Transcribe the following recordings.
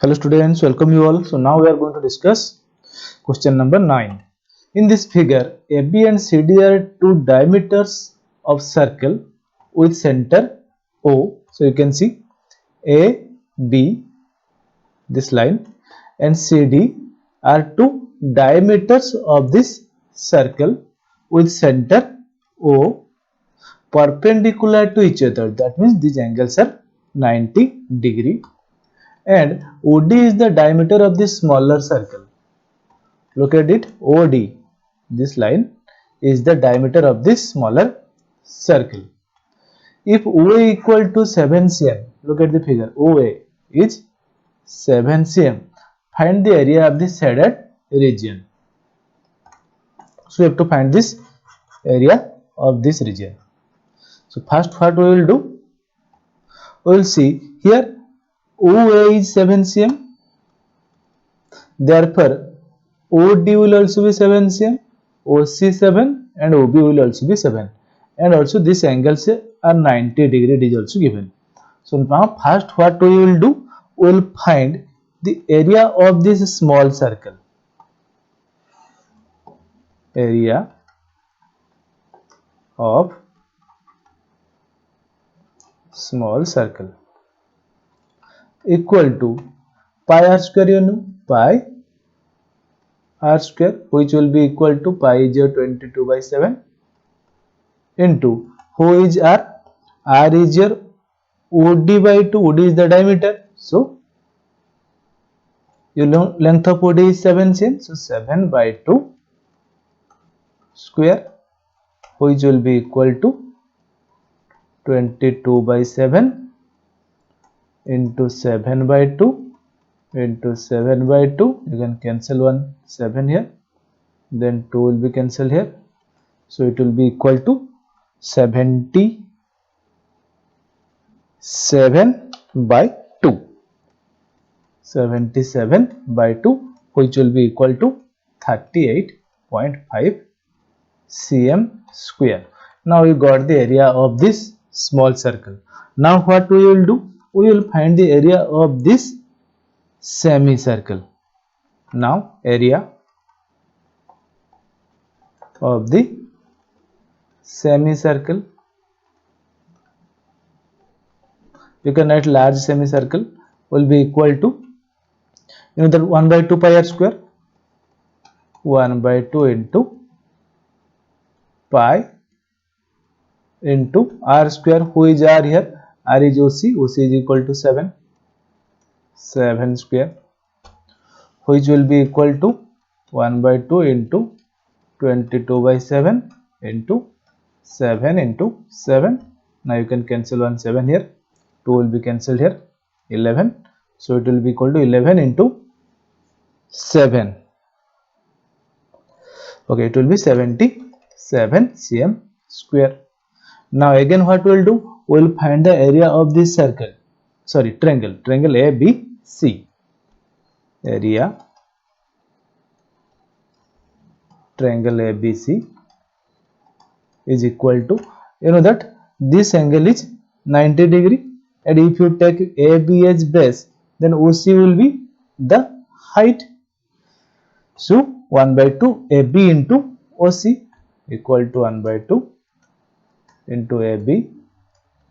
Hello students, welcome you all. So now we are going to discuss question number 9. In this figure, AB and CD are two diameters of circle with center O. So you can see AB, this line, and CD are two diameters of this circle with center O perpendicular to each other. That means these angles are 90 degree. And OD is the diameter of this smaller circle. Look at it, OD. This line is the diameter of this smaller circle. If OA equal to 7 cm, look at the figure, OA is 7 cm. Find the area of this shaded region. So we have to find this area of this region. So first what we will do? We will see here OA is 7 cm. Therefore, OD will also be 7 cm, OC 7 and OB will also be 7, and also this angles are 90 degree, it is also given. So now first what we will do, we will find the area of this small circle. Area of small circle equal to pi r square, you know, pi r square, which will be equal to pi is 22/7 into who is r? R is your OD by 2, OD is the diameter, so your length of OD is 7 cm, so 7 by 2 square, which will be equal to 22/7 into 7 by 2 into 7 by 2, you can cancel one 7 here, then 2 will be cancelled here, so it will be equal to 77 by 2. 77 by 2, which will be equal to 38.5 cm square. Now we got the area of this small circle. Now what we will do? We will find the area of this semicircle. Now area of the semicircle, you can write large semicircle will be equal to, you know, that 1 by 2 pi r square, 1 by 2 into pi into r square, who is r here? R is OC, OC is equal to 7 square, which will be equal to 1 by 2 into 22/7 into 7 into 7. Now you can cancel 1 7 here, 2 will be cancelled here, 11. So it will be equal to 11 into 7. Okay, it will be 77 cm square. Now again what we will do? We will find the area of this circle, sorry, triangle ABC. Area triangle ABC is equal to, you know that this angle is 90 degree, and if you take AB as base, then OC will be the height. So 1 by 2 AB into OC equal to 1 by 2 into AB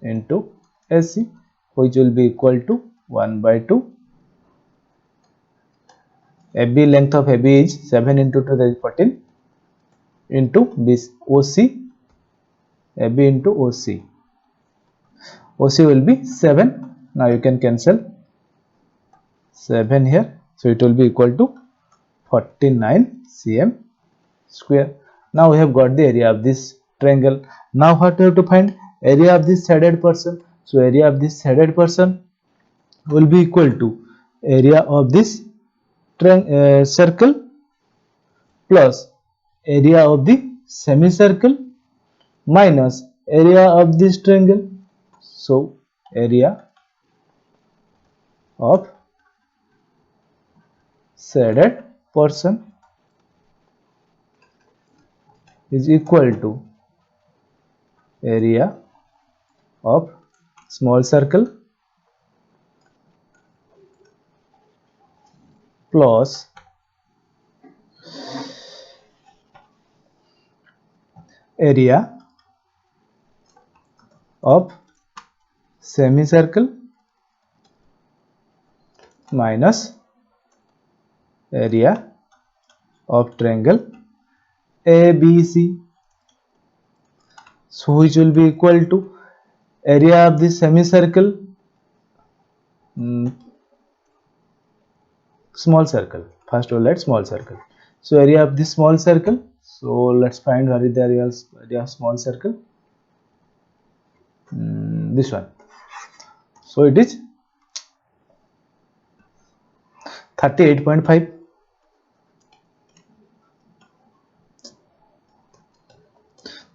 into AC, which will be equal to 1 by 2. AB, length of AB is 7 into 2, that is 14, into this OC, AB into OC. OC will be 7. Now you can cancel 7 here, so it will be equal to 49 cm square. Now we have got the area of this triangle. Now what we have to find? Area of this shaded portion. So area of this shaded portion will be equal to area of this circle plus area of the semicircle minus area of this triangle. So area of shaded portion is equal to area of small circle plus area of semicircle minus area of triangle ABC. So which will be equal to area of the semicircle, small circle. First we'll write small circle. So area of the small circle. So let's find what is the area of small circle. This one. So it is 38.5.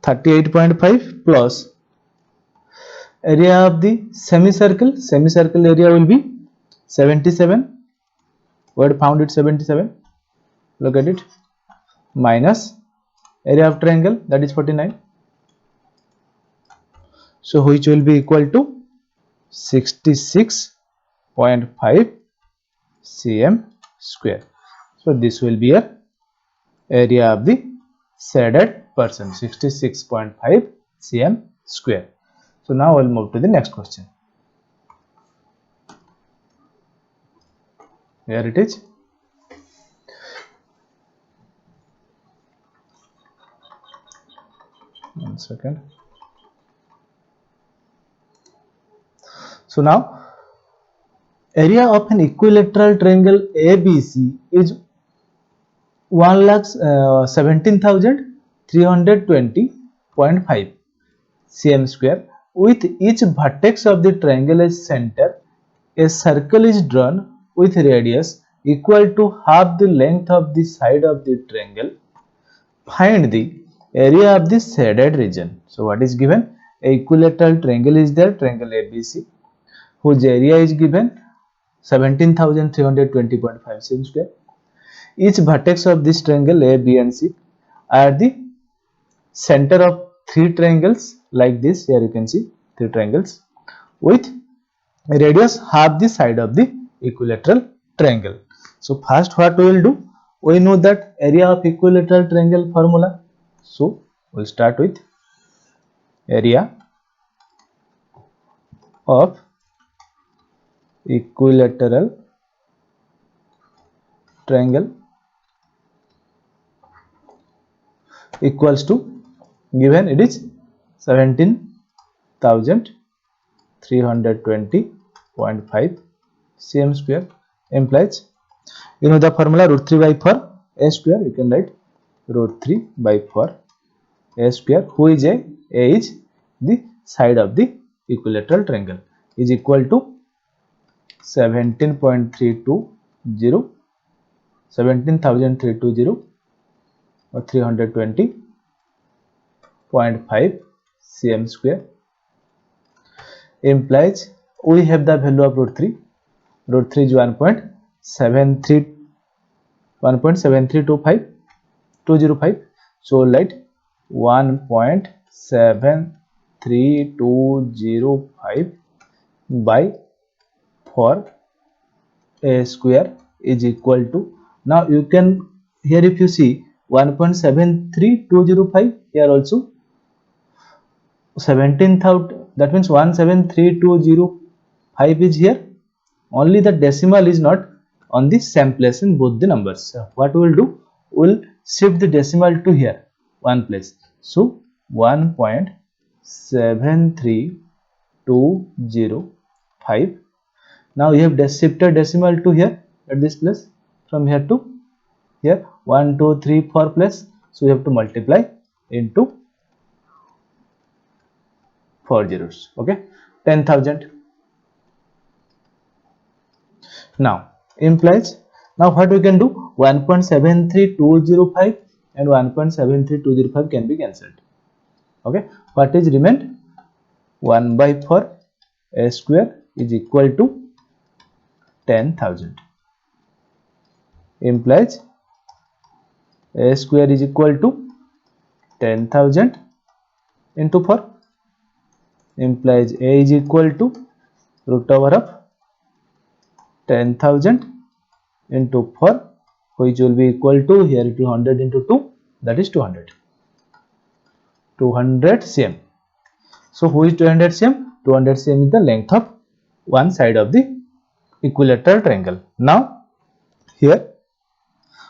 38.5 plus area of the semicircle. Semicircle area will be 77. Word found it 77. Look at it. Minus area of triangle, that is 49. So which will be equal to 66.5 cm square. So this will be a area of the shaded portion, 66.5 cm square. So now we'll move to the next question. Here it is. One second. So now area of an equilateral triangle ABC is 1,17,320.5 cm square. With each vertex of the triangle as center, a circle is drawn with radius equal to half the length of the side of the triangle. Find the area of the shaded region. So what is given? A equilateral triangle is there, triangle ABC, whose area is given 17,320.5 cm square. Each vertex of this triangle A, B and C are the center of three triangles like this. Here you can see three triangles with radius half the side of the equilateral triangle. So first what we will do? We know that area of equilateral triangle formula. So we'll start with area of equilateral triangle equals to, given it is 17,320.5 cm square, implies, you know the formula, root 3 by 4 a square. You can write root 3 by 4 a square. Who is A? A is the side of the equilateral triangle, is equal to 17,320 or 320.5 cm square, implies we have the value of root 3. Root 3 is 1.73205. So write 1.7325 by 4 a square is equal to, now you can, here if you see 1.73205, here also 17,000, that means 1.73205 is here. Only the decimal is not on the same place in both the numbers. So what we will do? We will shift the decimal to here, one place. So 1.73205. Now you have shifted decimal to here at this place, from here to here, 1 2 3 4 place. So you have to multiply into 4 zeros. Okay, 10,000. Now implies, now what we can do? 1.73205 and 1.73205 can be cancelled. Okay, what is remained? 1 by 4 a square is equal to 10,000. Implies a square is equal to 10,000 into 4, implies a is equal to root over of 10,000 into 4, which will be equal to here 200 into 2, that is 200 cm. So who is 200 cm? 200 cm is the length of one side of the equilateral triangle. Now here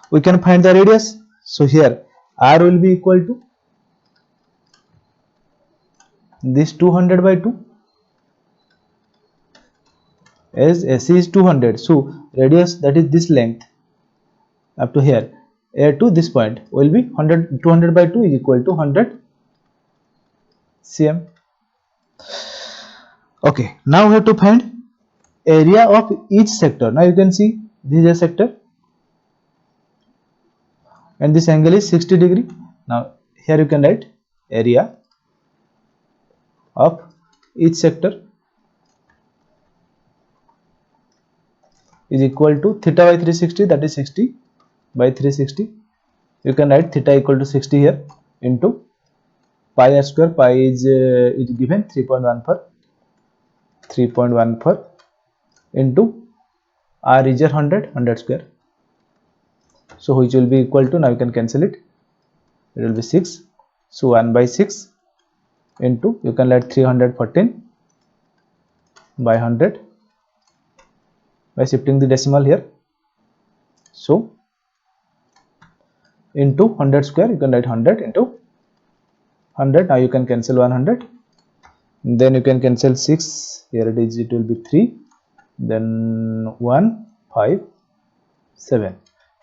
we can find the radius. So here r will be equal to this 200 by 2, as AC is 200, so radius, that is this length up to here, to this point, will be 200 by 2 is equal to 100 cm. Okay, now we have to find area of each sector. Now you can see this is a sector and this angle is 60 degree. Now here you can write area of each sector is equal to theta by 360, that is 60 by 360. You can write theta equal to 60 here into pi r square. Pi is given 3.14 into r is 100 square. So which will be equal to, now you can cancel it, it will be 6. So 1 by 6 into, you can write 314 by 100 by shifting the decimal here. So into 100 square, you can write 100 into 100. Now you can cancel 100, then you can cancel 6 here, it will be 3, then 1 5 7.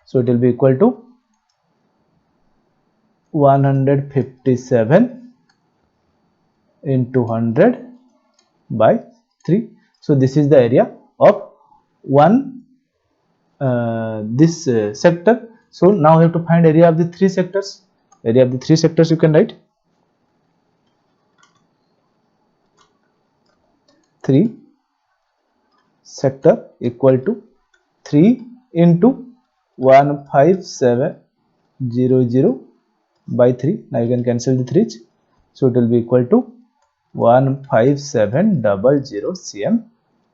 So it will be equal to 157 into 100 by 3. So this is the area of one this sector. So now we have to find area of the three sectors. Area of the three sectors, you can write 3 sector equal to 3 into 15700 by 3. Now you can cancel the 3's. So it will be equal to 15700 cm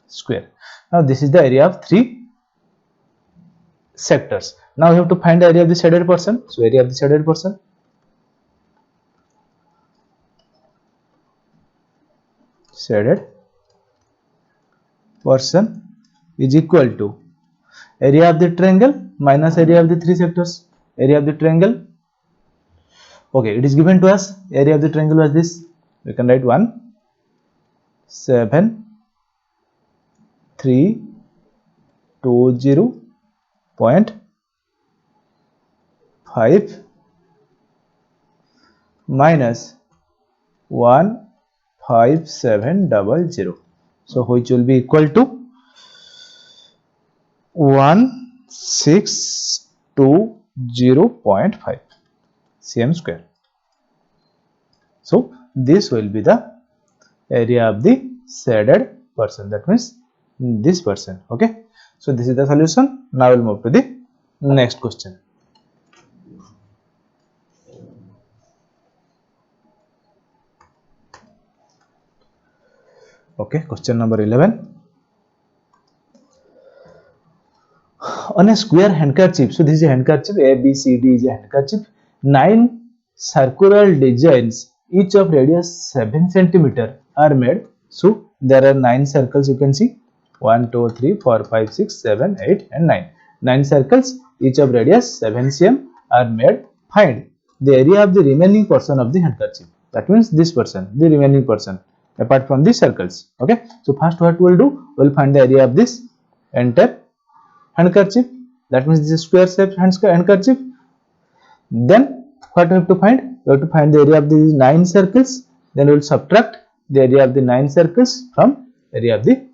square. Now this is the area of three sectors. Now we have to find the area of the shaded portion. So area of the shaded portion, is equal to area of the triangle minus area of the three sectors. Area of the triangle, okay, it is given to us. Area of the triangle was this. We can write 17320.5 minus 15700. So which will be equal to 1620.5 cm square. So this will be the area of the shaded portion, that means this portion. Okay, so this is the solution. Now we'll move to the next question. Okay, question number 11. On a square handkerchief, so this is a handkerchief, A, B, C, D is a handkerchief. 9 circular designs, each of radius 7 cm are made. So there are 9 circles, you can see 1, 2, 3, 4, 5, 6, 7, 8 and 9. 9 circles, each of radius 7 cm are made. Find the area of the remaining portion of the handkerchief. That means this portion, the remaining portion apart from the circles. Okay, so first what we will do, we will find the area of this entire handkerchief, that means this is square shaped handkerchief. Then what we have to find, we have to find the area of these 9 circles, then we will subtract the area of the 9 circles from area of the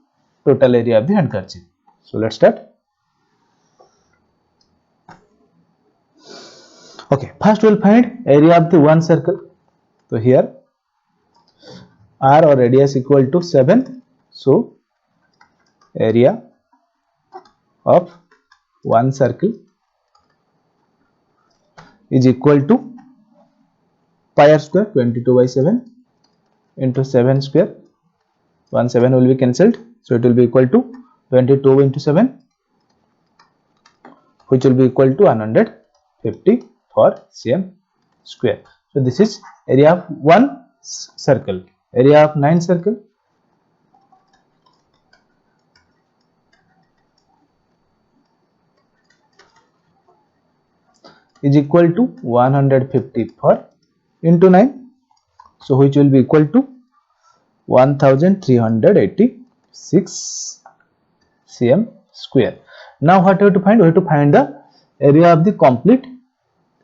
total area of the handkerchief. So let's start. Okay, first we will find area of the one circle. So here r or radius equal to 7, so area of one circle is equal to pi r square, 22 by 7 into 7 square. 7 will be cancelled, so it will be equal to 22 into 7, which will be equal to 150 for cm square. So this is area of one circle. Area of 9 circle is equal to 150 for into 9, so which will be equal to 1386 cm square. Now what we have to find? We have to find the area of the complete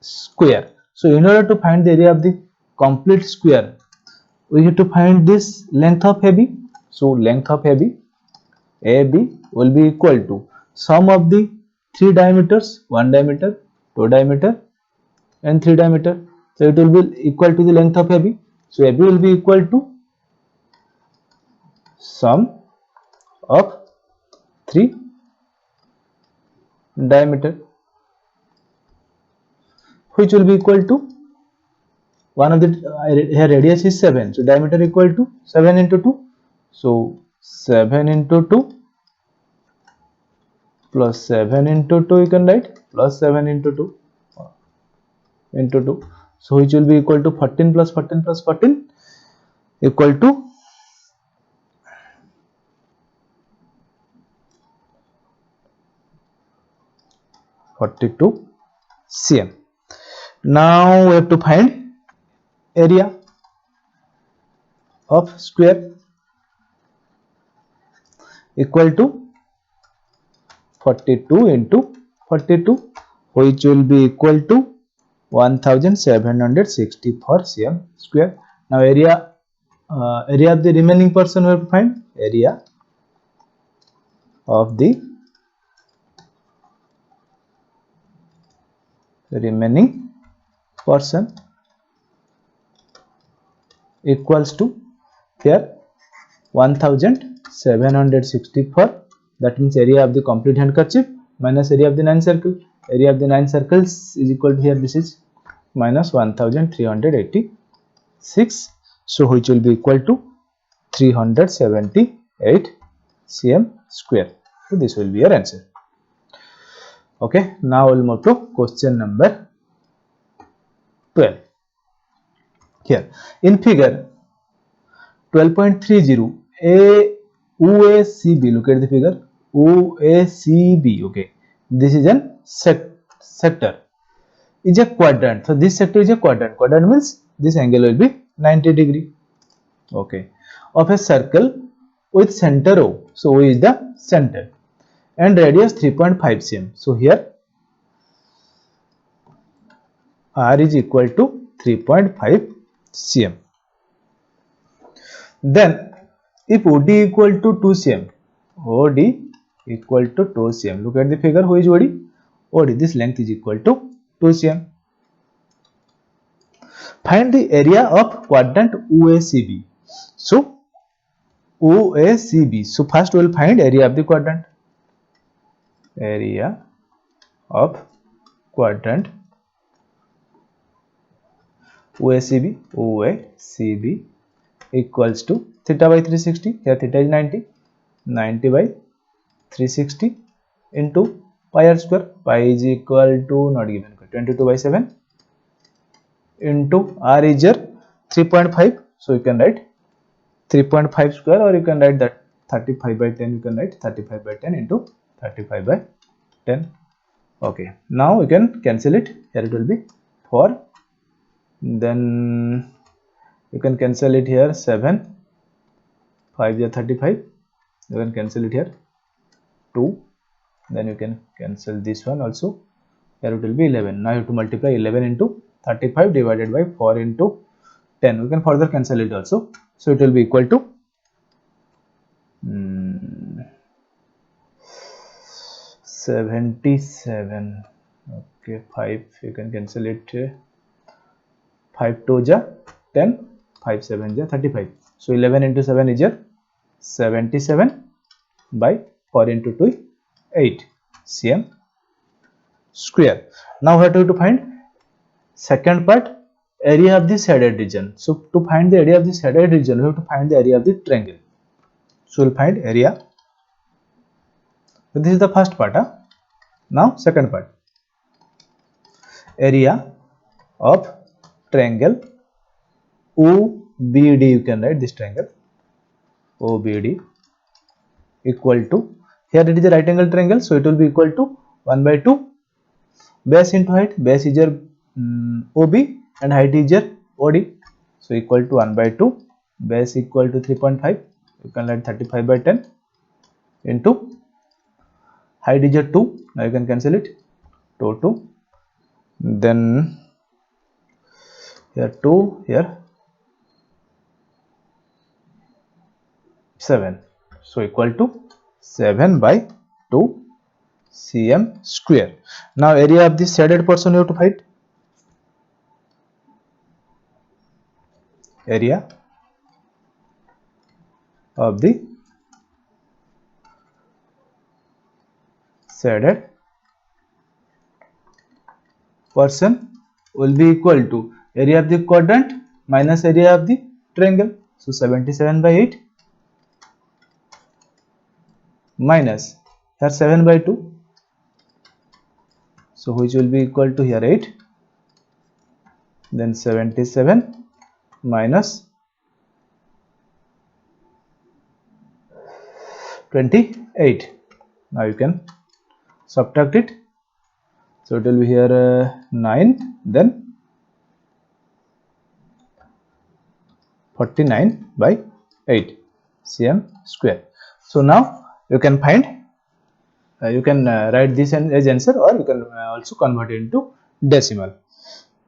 square. So in order to find the area of the complete square, we have to find this length of AB. So length of AB will be equal to sum of the 3 diameters, 1 diameter, 2 diameter and 3 diameter. So it will be equal to the length of AB. So AB will be equal to sum of 3 diameter, which will be equal to one of the here radius is 7, so diameter equal to 7 into 2. So 7 into 2 plus 7 into 2 you can write plus 7 into 2 into 2. So which will be equal to 14 plus 14 plus 14 equal to 42 cm. Now we have to find area of square equal to 42 into 42, which will be equal to 1764 cm square. Now area of the remaining portion we have to find. Area of the remaining portion equals to here 1764, that means area of the complete handkerchief minus area of the 9 circle. Area of the 9 circles is equal to here, this is minus 1386, so which will be equal to 378 cm square. So this will be your answer. Okay, now we'll move to question number 12. Here in figure 12.30, OACB, look at the figure, OACB, okay, this is an sector, is a quadrant. So this sector is a quadrant. Quadrant means this angle will be 90 degree, okay, of a circle with center O. So O is the center and radius 3.5 cm. So here R is equal to 3.5 cm. Then if OD equal to 2 cm, OD equal to 2 cm, look at the figure, who is OD? OD, this length is equal to 2 cm. Find the area of quadrant OACB. So OACB, so first we will find area of the quadrant. Area of quadrant OACB equals to theta by 360, here theta is 90, 90 by 360 into pi r square, pi is equal to not given, 22 by 7 into r is here 3.5, so you can write 3.5 square, or you can write that 35 by 10, you can write 35 by 10 into 35 by 10. Okay, now you can cancel it, here it will be 4, then you can cancel it here, 7, 5 is 35, you can cancel it here, 2, then you can cancel this one also, here it will be 11. Now you have to multiply 11 into 35 divided by 4 into 10, we can further cancel it also, so it will be equal to 77, okay, 5, you can cancel it, 5 2 ja 10, 5 7 ja 35, so 11 into 7 is here 77 by 4 into 2 8 cm square. Now what we have to find? Second part, area of the shaded region. So to find the area of the shaded region, we have to find the area of the triangle. So we'll find area. So this is the first part. Now second part, area of triangle OBD. You can write this triangle OBD equal to, here it is a right angle triangle, so it will be equal to 1 by 2 base into height. Base is your OB and height is your OD, so equal to 1 by 2, base equal to 3.5, you can write 35 by 10 into height is your 2, now you can cancel it, 2, then here 2, here 7, so equal to 7 by 2 cm square. Now area of this shaded portion you have to find. Area of the shaded portion will be equal to area of the quadrant minus area of the triangle. So 77 by 8 minus here 7 by 2, so which will be equal to here 8, then 77 minus 28. Now you can subtract it, so it will be here 9, then 49 by 8 cm square. So now you can find, you can write this as answer, or you can also convert it into decimal.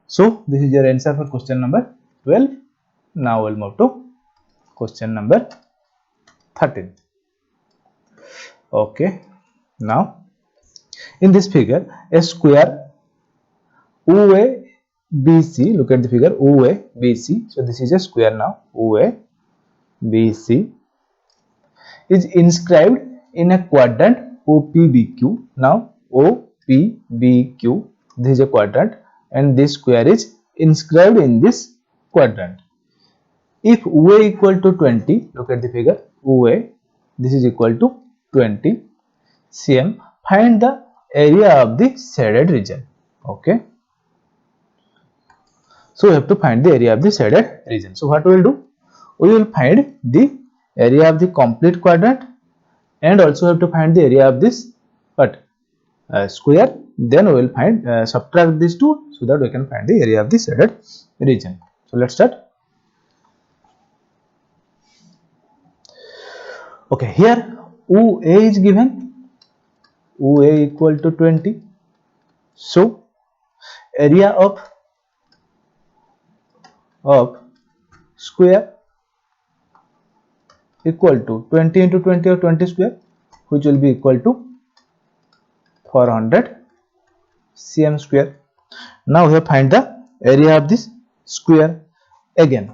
So this is your answer for question number 12. Now we'll move to question number 13. Okay, now in this figure, a square OABC, look at the figure OABC, so this is a square. Now OABC is inscribed in a quadrant OPBQ. Now OPBQ, this is a quadrant and this square is inscribed in this quadrant. If OA equal to 20, look at the figure OA, this is equal to 20 cm, find the area of the shaded region. Okay, so we have to find the area of the shaded region. So what we will do, we will find the area of the complete quadrant and also have to find the area of this square, then we will find subtract these two so that we can find the area of the shaded region. So let's start. Okay, here OA is given, OA equal to 20, so area of square equal to 20 into 20 or 20 square, which will be equal to 400 cm square. Now we have find the area of this square. Again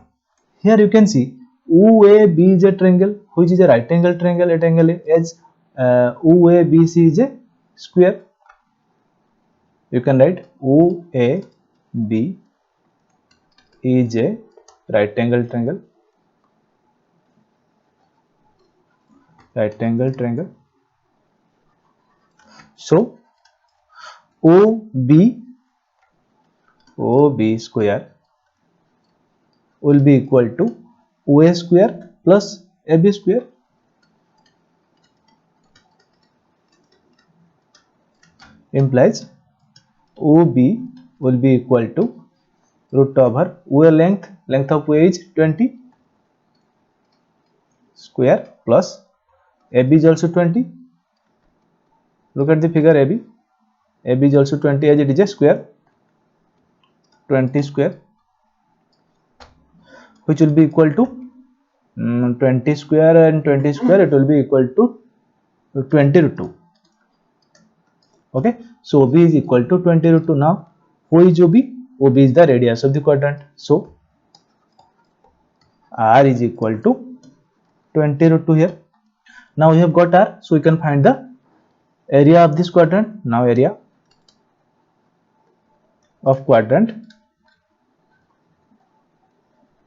here you can see OAB is a triangle which is a right angle triangle at angle A, as OABC is a square. You can write OAB is a right angle triangle, so OB square will be equal to OA square plus AB square. Implies OB will be equal to root over OA length of OA is 20 square plus AB is also 20. Look at the figure AB is also 20 as it is a square, 20 square, which will be equal to 20 square and 20 square, it will be equal to 20 root 2. Okay, so OB is equal to 20 root 2. Now who is OB? OB is the radius of the quadrant, so R is equal to 20 root 2 here. Now we have got R, so we can find the area of this quadrant. Now area of quadrant,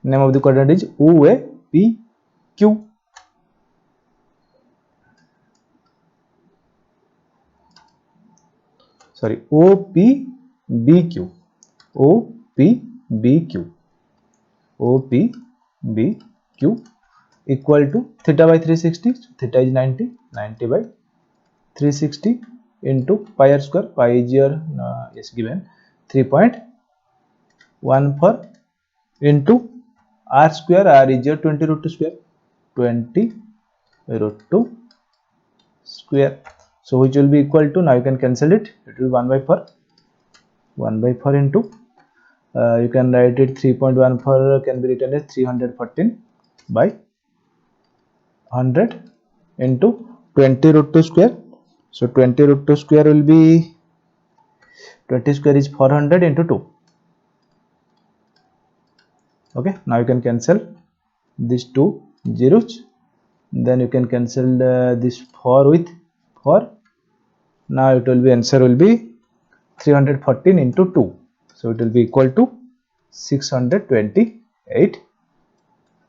name of the quadrant is OAPQ. sorry, OPBQ, OPBQ, OPBQ equal to theta by 360, so theta is 90, 90 by 360 into pi r square, pi is your is given 3.14 into r square, r is your 20 root 2 square, 20 root 2 square. So which will be equal to, now you can cancel it, it will be 1 by 4, 1 by 4 into you can write it 3.14 can be written as 314 by 100 into 20 root 2 square. So 20 root 2 square will be, 20 square is 400 into 2. Okay, now you can cancel these two zeros, then you can cancel this 4 with 4. Now it will be, answer will be 314 into 2, so it will be equal to 628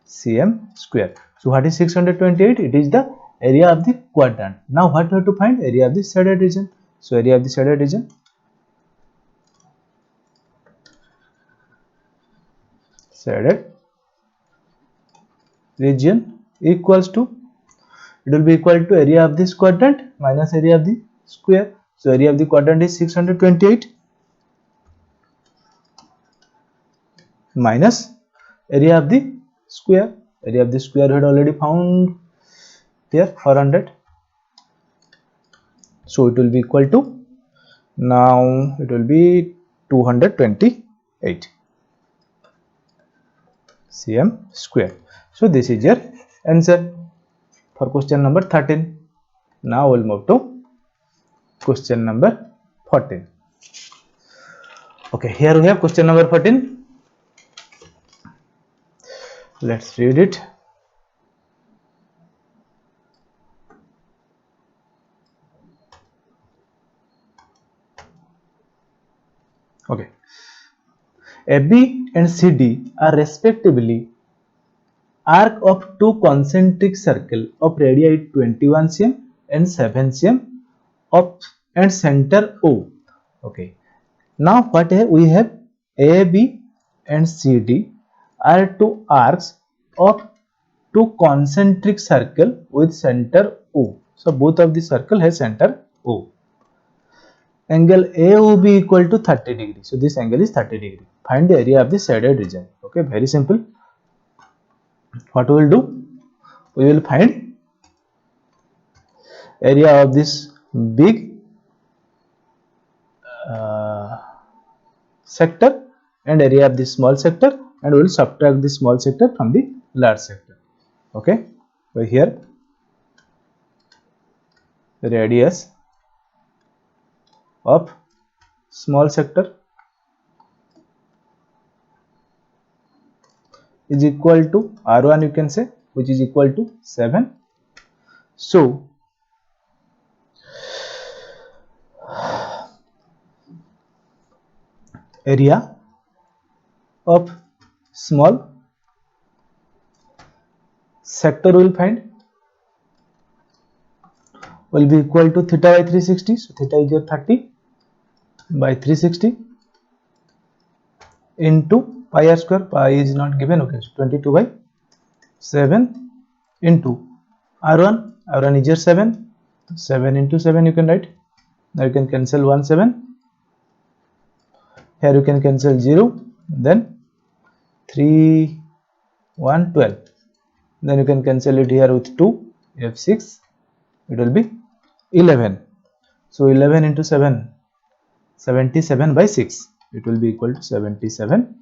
cm square. So what is 628? It is the area of the quadrant. Now what we have to find? Area of the shaded region. So area of the shaded region, equals to, it will be equal to area of this quadrant minus area of the square. So area of the quadrant is 628 minus area of the square. Area of the square we had already found here, 400. So it will be equal to, now it will be 228 cm square. So this is your answer for question number 13. Now we'll move to question number 14. Okay, here we have question number 14. Let's read it. Okay, AB and CD are respectively arc of two concentric circle of radii 21 cm and 7 cm of and center O. Okay, now what we have, AB and CD are two arcs of two concentric circle with center O. So both of the circle has center O. Angle AOB equal to 30 degree. So this angle is 30 degree. Find the area of the shaded region. Okay, very simple. What we will do? We will find area of this big sector and area of this small sector, and we will subtract the small sector from the large sector. Okay, so here the radius of small sector is equal to R1, you can say, which is equal to 7. So area of small sector will find will be equal to theta by 360. So theta is your 30 by 360 into pi r square. Pi is not given. Okay, so 22 by 7 into R1. R1 is your 7. 7 into 7 you can write. Now you can cancel 1 7. Here you can cancel 0. Then 3 1 12. Then you can cancel it here with 2 f6. It will be 11. So 11 into 7, 77 by 6. It will be equal to 77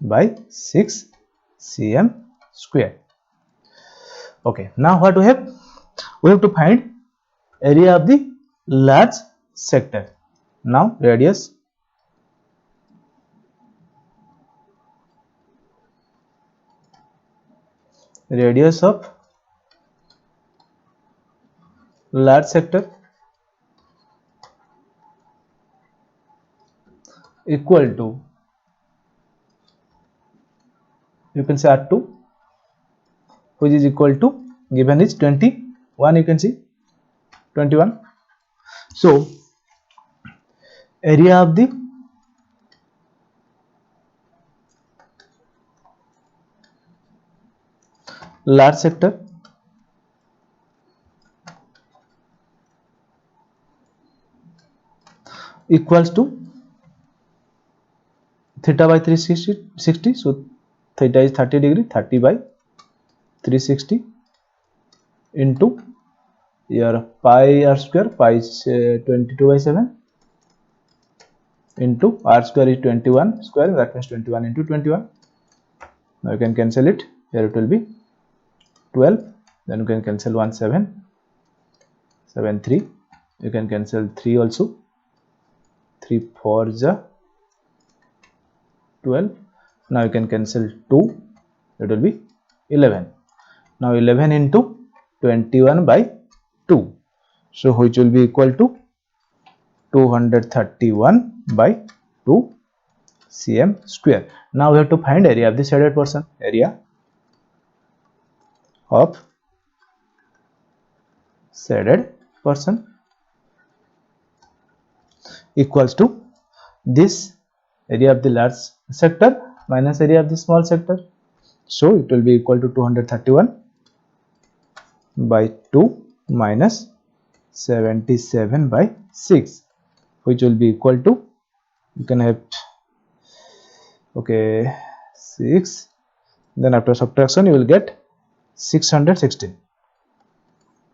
by 6 cm square. Okay, now what we have? We have to find area of the large sector. Now radius of large sector equal to, you can say R2, which is equal to, given is 21, you can see 21. So area of the large sector equals to theta by 360. So theta is 30 degree, 30 by 360 into your pi r square, pi is 22 by 7 into r square is 21 square, that means 21 into 21. Now you can cancel it. Here it will be 12, then you can cancel 1 7 7 3, you can cancel 3 also, 3 4 is 12. Now you can cancel 2, it will be 11. Now 11 into 21 by 2, so which will be equal to 231 by 2 cm square. Now we have to find area of the shaded portion. Area of shaded portion equals to this area of the large sector minus area of the small sector. So it will be equal to 231 by 2 minus 77 by 6, which will be equal to, you can have, okay, 6, then after subtraction you will get 616,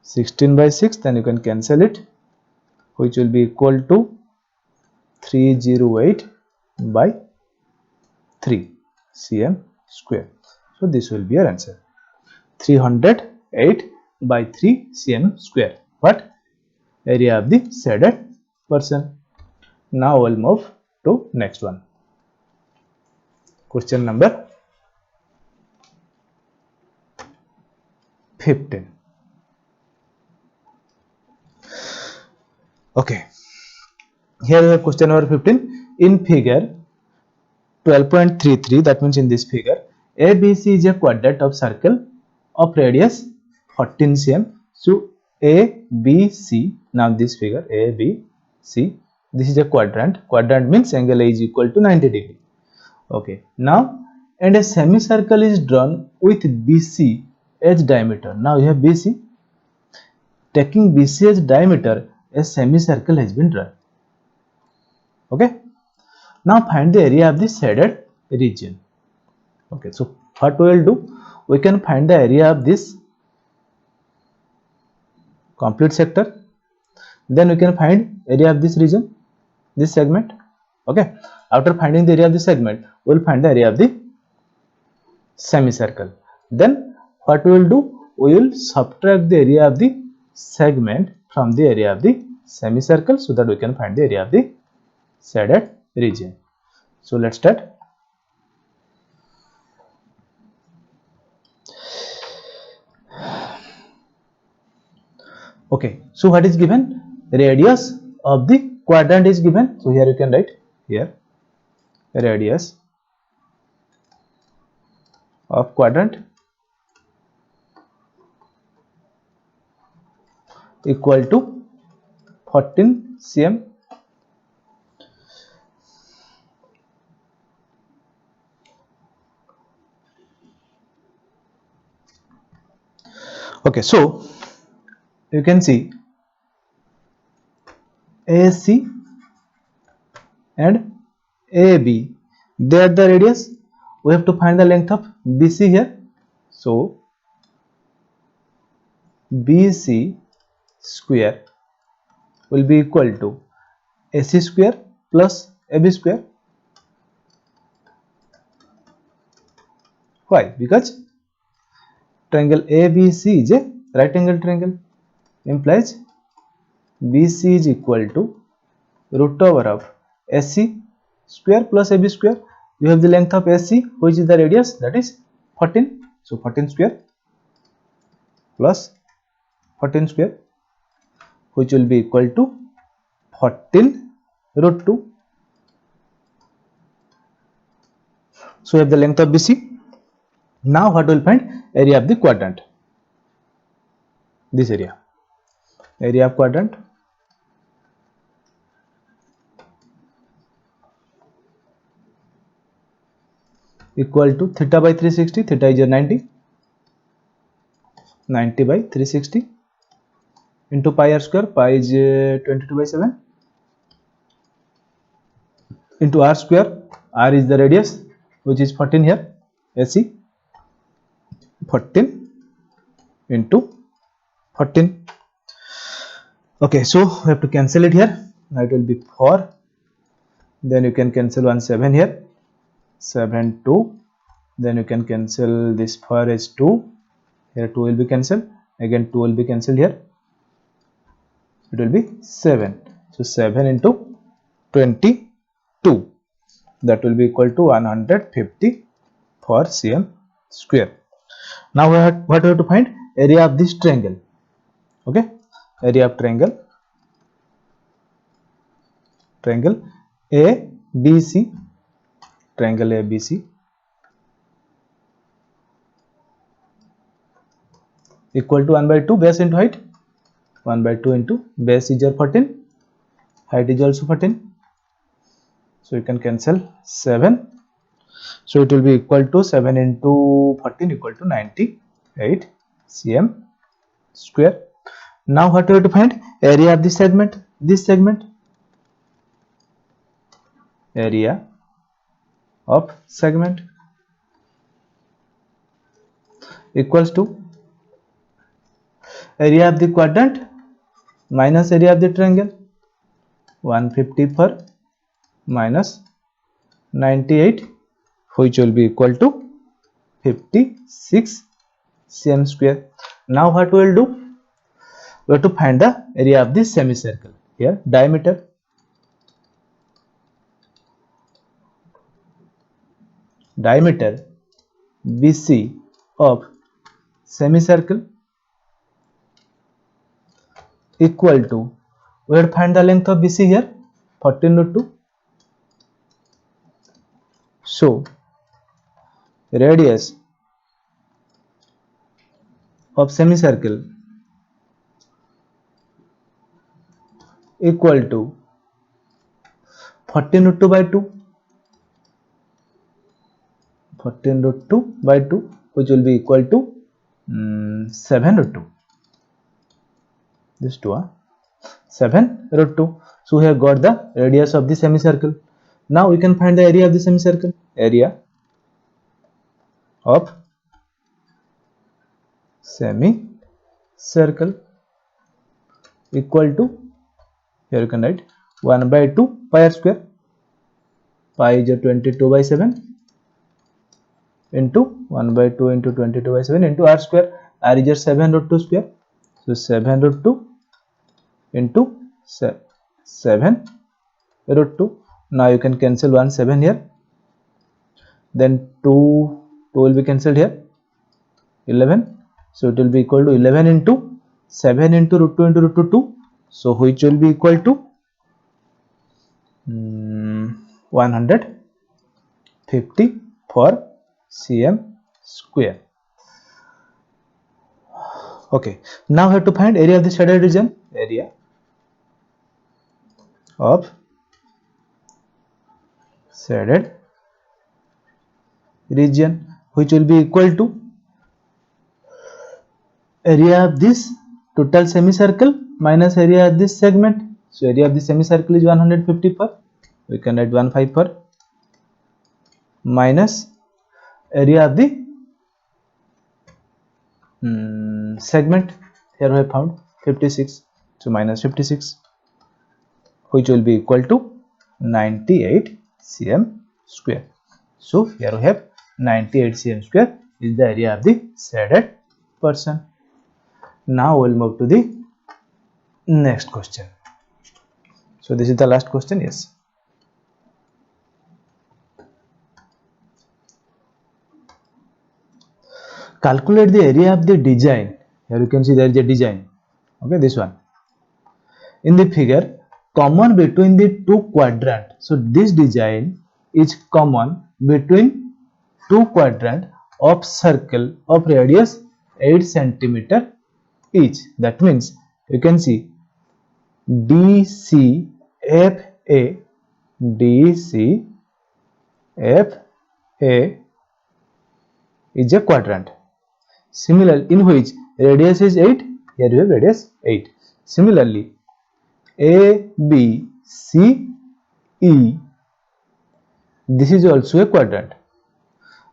16 by 6, then you can cancel it, which will be equal to 308 by 3 cm square. So this will be your answer, 308 by 3 cm square. What? Area of the shaded portion. Now we'll move to next one. Question number 15. Okay, here we have question number 15. In figure 12.33, that means in this figure, ABC is a quadrant of circle of radius 14 cm. So ABC, now this figure ABC, this is a quadrant. Quadrant means angle A is equal to 90 degree. Okay, now and a semicircle is drawn with BC as diameter. Now you have BC. Taking BC as diameter, a semicircle has been drawn. Okay. Now find the area of the shaded region. Okay, so what we will do? We can find the area of this complete sector. Then we can find area of this region, this segment. Okay. After finding the area of the segment, we will find the area of the semicircle. Then what we will do? We will subtract the area of the segment from the area of the semicircle, so that we can find the area of the shaded region. So let's start. Okay, so what is given? Radius of the quadrant is given. So here you can write here radius of quadrant equal to 14 cm. Okay, so you can see AC and AB, they are the radius. We have to find the length of BC here. So BC square will be equal to AC square plus AB square. Why? Because triangle ABC is a right angle triangle, implies BC is equal to root over of AC square plus AB square. You have the length of AC, which is the radius, that is 14. So 14 square plus 14 square, which will be equal to 14 root 2. So we have the length of BC. Now what will find? Area of the quadrant. This area of quadrant equal to theta by 360, theta is 90, 90 by 360 into pi r square, pi is 22 by 7 into r square, r is the radius which is 14 here, AC 14 into 14. Okay, so we have to cancel it here. Now it will be 4, then you can cancel 1 7 here, 7 2, then you can cancel this 4 as 2, here 2 will be cancelled, again 2 will be cancelled here, it will be 7. So 7 into 22, that will be equal to 150 for cm square. Now what we have to find? Area of this triangle. Okay, area of triangle ABC, triangle ABC equal to 1 by 2 base into height, 1 by 2 into base is 14, height is also 14, so you can cancel 7, so it will be equal to 7 into 14 equal to 98 cm square. Now what we have to find? Area of this segment, area of segment equals to area of the quadrant minus area of the triangle, 150 per minus 98, which will be equal to 56 cm square. Now what we will do? We have to find the area of this semicircle. Here diameter BC of semicircle equal to, we will find the length of BC here, 14 root 2. So radius of semicircle equal to 14 root 2 by 2, 14 root 2 by 2, which will be equal to 7 root 2. This 2 7 root 2. So we have got the radius of the semicircle. Now we can find the area of the semicircle. Area of semicircle equal to, here you can write 1 by 2 pi r square, pi is 22 by 7 into 1 by 2 into 22 by 7 into r square, r is 7 root 2 square, so 7 root 2 into 7 root 2. Now you can cancel 1 7 here, then 2 will be cancelled here, 11, so it will be equal to 11 into 7 into root 2 into root 2 2, so which will be equal to 150 for cm square. Okay, now we have to find area of the shaded region, area of shaded region, which will be equal to area of this total semicircle minus area of this segment. So area of the semicircle is 150 per, we can write 15 per, minus area of the segment, here we have found 56, so minus 56, which will be equal to 98 cm square. So here we have 98 cm square is the area of the shaded portion. Now we'll move to the next question. So this is the last question. Yes. Calculate the area of the design. Here you can see there is a design. Okay, this one. In the figure, common between the two quadrant. So this design is common between two quadrant of circle of radius 8 cm each. That means you can see DCFA is a quadrant. Similar, in which radius is 8, here you have radius 8. Similarly, A, B, C, E, this is also a quadrant.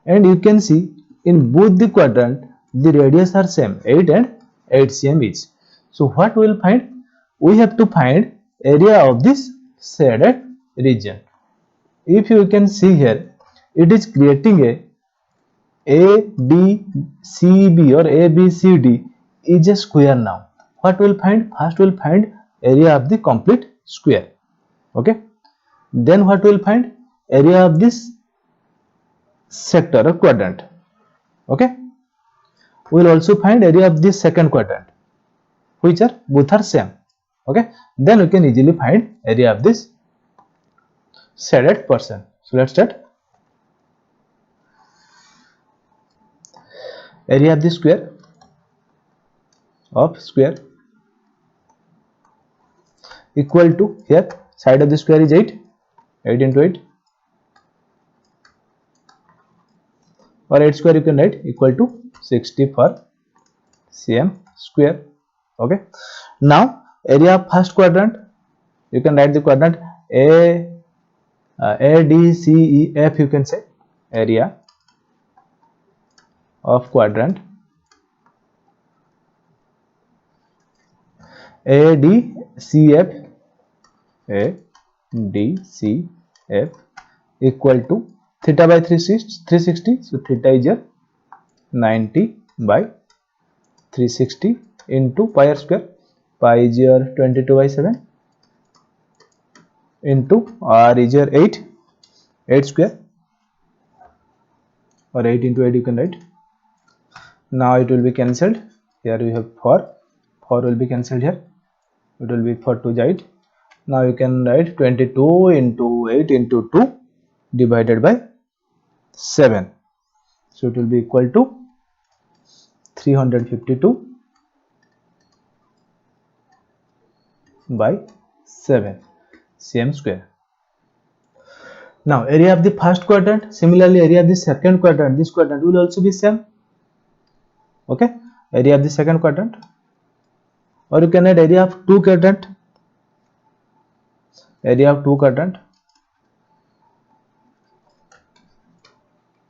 And you can see in both the quadrant, the radius are same, 8 and 8 cm each. So what we will find? We have to find area of this shaded region. If you can see here, it is creating a ADCB or ABCD is a square now. What we'll find? First we'll find area of the complete square. Okay. Then what we'll find? Area of this sector or quadrant. Okay. We'll also find area of this second quadrant, which are both are same. Okay. Then we can easily find area of this shaded portion. So let's start. Area of the square equal to, here side of the square is 8 into 8, or 8 square you can write equal to 64 cm square. Okay. Now area of first quadrant, you can write the quadrant A D C E F, you can say area of quadrant ADCF equal to theta by 360. So theta is here 90 by 360 into pi r square. Pi is here 22 by 7 into r is here 8 square, or 8 into 8 you can write. Now it will be cancelled. Here we have 4 will be cancelled here. It will be 4 to 8. Now you can write 22 into 8 into 2 divided by 7. So it will be equal to 352 by 7 cm square. Now area of the first quadrant, similarly area of the second quadrant, this quadrant will also be same. Okay, area of the second quadrant, or you can add area of two quadrant.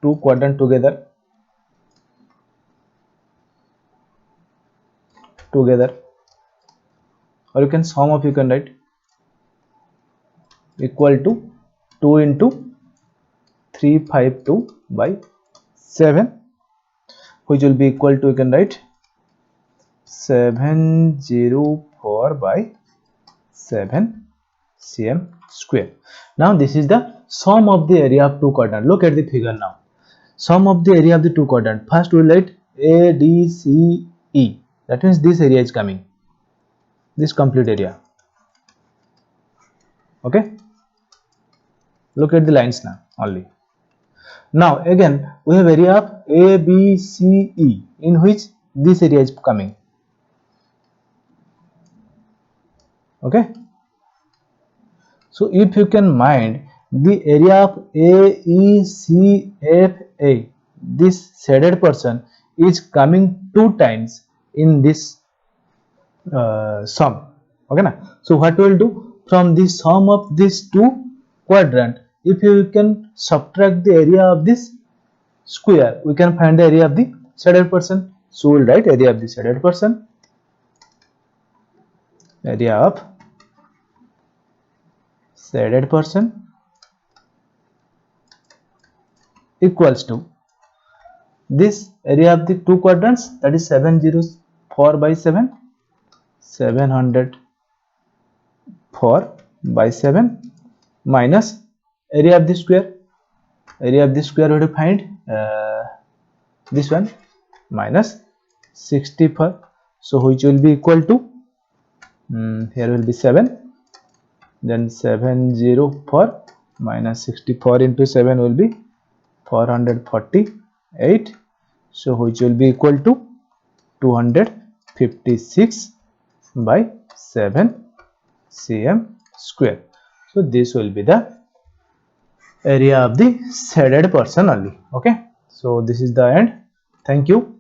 Two quadrant together, or you can sum of, you can write equal to 2 into 352 by 7, which will be equal to, you can write 704 by 7 cm square. Now this is the sum of the area of two quadrant. Look at the figure now. Sum of the area of the two quadrant. First we will write ADCE. That means this area is coming, this complete area. Okay. Look at the lines now only. Now again we have area of ABCE, in which this area is coming. Okay. So if you can mind, the area of AECFA, this shaded portion, is coming 2 times in this sum. Okay na? So what we will do, from the sum of these two quadrant, if you can subtract the area of this square, we can find the area of the shaded portion. So we will write area of the shaded portion, area of shaded portion equals to this area of the two quadrants, that is 704 by 7, 704 by 7, minus area of the square. Area of the square we have to find this one, minus 64. So which will be equal to, here will be 7, then 704 minus 64 into 7 will be 448. So which will be equal to 256 by 7 cm square. So this will be the area of the shaded portion only. Okay. So this is the end. Thank you.